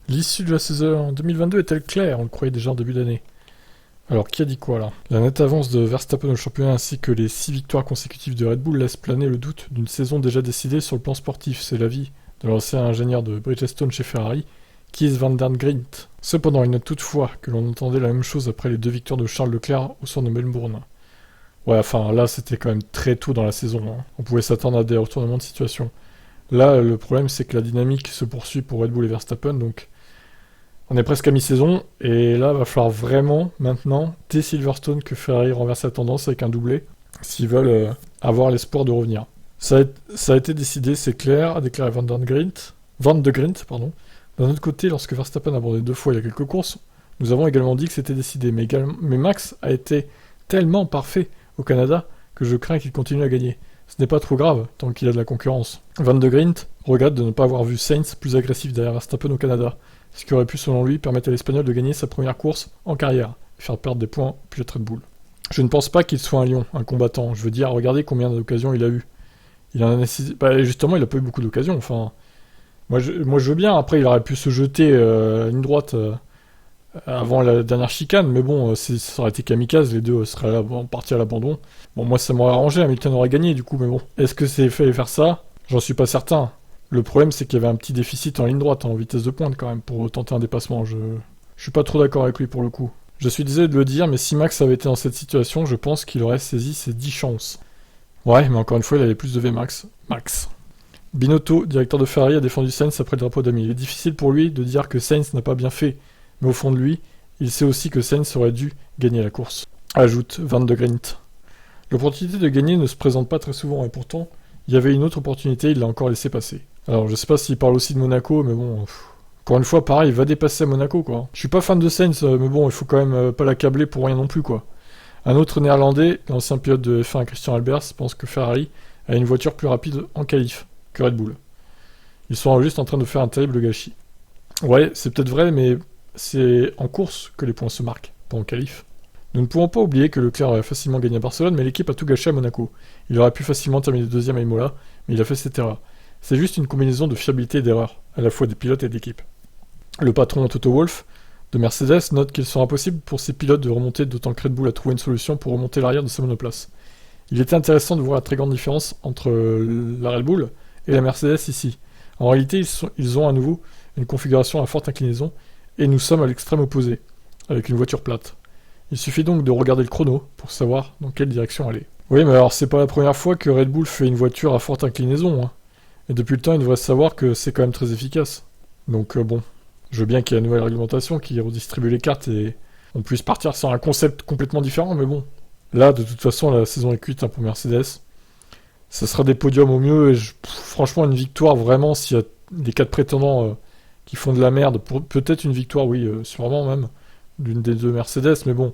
L'issue de la saison 2022 est-elle claire? On le croyait déjà en début d'année. Alors, qui a dit quoi là? La nette avance de Verstappen au championnat ainsi que les 6 victoires consécutives de Red Bull laissent planer le doute d'une saison déjà décidée sur le plan sportif. C'est l'avis de l'ancien ingénieur de Bridgestone chez Ferrari, Kees van der Grient. Cependant, il note toutefois que l'on entendait la même chose après les 2 victoires de Charles Leclerc au soir de Melbourne. Ouais, enfin là c'était quand même très tôt dans la saison, hein. On pouvait s'attendre à des retournements de situation. Là, le problème c'est que la dynamique se poursuit pour Red Bull et Verstappen, donc on est presque à mi-saison, et là, va falloir vraiment, maintenant, dès Silverstone, que Ferrari renverse la tendance avec un doublé, s'ils veulent avoir l'espoir de revenir. Ça a été décidé, c'est clair, a déclaré Van de Grint, pardon. D'un autre côté, lorsque Verstappen a abandonné 2 fois il y a quelques courses, nous avons également dit que c'était décidé, mais Max a été tellement parfait au Canada que je crains qu'il continue à gagner. Ce n'est pas trop grave, tant qu'il a de la concurrence. Van de Grint regrette de ne pas avoir vu Sainz plus agressif derrière Verstappen au Canada, ce qui aurait pu, selon lui, permettre à l'Espagnol de gagner sa première course en carrière et faire perdre des points au pilote Red Bull. Je ne pense pas qu'il soit un lion, un combattant. Je veux dire, regardez combien d'occasions il a eu. Il en a nécessité... justement, il a pas eu beaucoup d'occasions. Enfin, moi je veux bien. Après, il aurait pu se jeter une droite avant la dernière chicane, mais bon, ça aurait été kamikaze. Les deux seraient partis à l'abandon. Bon, moi, ça m'aurait arrangé. Hamilton aurait gagné, du coup, mais bon. Est-ce que c'est fait faire ça? J'en suis pas certain. Le problème, c'est qu'il y avait un petit déficit en ligne droite, en vitesse de pointe quand même, pour tenter un dépassement. Je suis pas trop d'accord avec lui pour le coup. Je suis désolé de le dire, mais si Max avait été dans cette situation, je pense qu'il aurait saisi ses 10 chances. Ouais, mais encore une fois, il avait plus de Vmax. Max. Binotto, directeur de Ferrari, a défendu Sainz après le drapeau d'amis. Il est difficile pour lui de dire que Sainz n'a pas bien fait, mais au fond de lui, il sait aussi que Sainz aurait dû gagner la course. Ajoute Van de Grint. L'opportunité de gagner ne se présente pas très souvent, et pourtant, il y avait une autre opportunité, il l'a encore laissé passer. Alors, je sais pas s'il parle aussi de Monaco, mais bon... Encore une fois, pareil, il va dépasser à Monaco, quoi. Je suis pas fan de Sainz, mais bon, il faut quand même pas l'accabler pour rien non plus, quoi. Un autre néerlandais, l'ancien pilote de F1 Christian Albers, pense que Ferrari a une voiture plus rapide en qualif que Red Bull. Ils sont juste en train de faire un terrible gâchis. Ouais, c'est peut-être vrai, mais c'est en course que les points se marquent, pas en qualif. Nous ne pouvons pas oublier que Leclerc aurait facilement gagné à Barcelone, mais l'équipe a tout gâché à Monaco. Il aurait pu facilement terminer deuxième à Imola, mais il a fait cette erreur. C'est juste une combinaison de fiabilité et d'erreur, à la fois des pilotes et d'équipe. Le patron Toto Wolff de Mercedes note qu'il sera impossible pour ses pilotes de remonter, d'autant que Red Bull a trouvé une solution pour remonter l'arrière de sa monoplace. Il était intéressant de voir la très grande différence entre la Red Bull et la Mercedes ici. En réalité, ils ont à nouveau une configuration à forte inclinaison, et nous sommes à l'extrême opposé, avec une voiture plate. Il suffit donc de regarder le chrono pour savoir dans quelle direction aller. Oui, mais alors c'est pas la première fois que Red Bull fait une voiture à forte inclinaison, hein. Et depuis le temps, ils devraient savoir que c'est quand même très efficace. Donc bon, je veux bien qu'il y ait une nouvelle réglementation qui redistribue les cartes et on puisse partir sur un concept complètement différent, mais bon. Là, de toute façon, la saison est cuite, hein, pour Mercedes. Ça sera des podiums au mieux, et franchement, une victoire, vraiment, s'il y a des 4 prétendants qui font de la merde, peut-être une victoire, oui, sûrement même, d'une des 2 Mercedes, mais bon,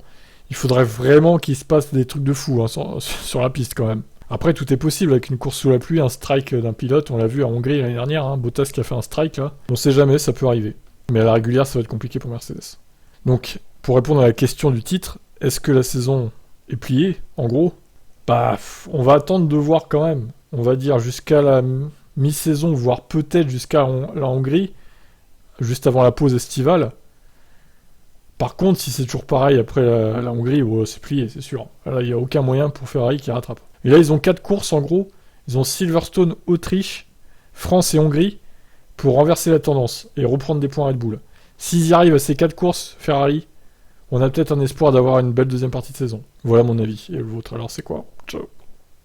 il faudrait vraiment qu'il se passe des trucs de fou, hein, sur la piste quand même. Après, tout est possible avec une course sous la pluie, un strike d'un pilote, on l'a vu à Hongrie l'année dernière, hein, Bottas qui a fait un strike là. On sait jamais, ça peut arriver. Mais à la régulière, ça va être compliqué pour Mercedes. Donc, pour répondre à la question du titre, est-ce que la saison est pliée, en gros? Bah, on va attendre de voir quand même. On va dire jusqu'à la mi-saison, voire peut-être jusqu'à la Hongrie, juste avant la pause estivale. Par contre, si c'est toujours pareil après la Hongrie, c'est plié, c'est sûr. Là, il n'y a aucun moyen pour Ferrari qui rattrape. Et là, ils ont 4 courses en gros. Ils ont Silverstone, Autriche, France et Hongrie pour renverser la tendance et reprendre des points Red Bull. S'ils y arrivent à ces 4 courses, Ferrari, on a peut-être un espoir d'avoir une belle deuxième partie de saison. Voilà mon avis. Et le vôtre, alors c'est quoi? Ciao.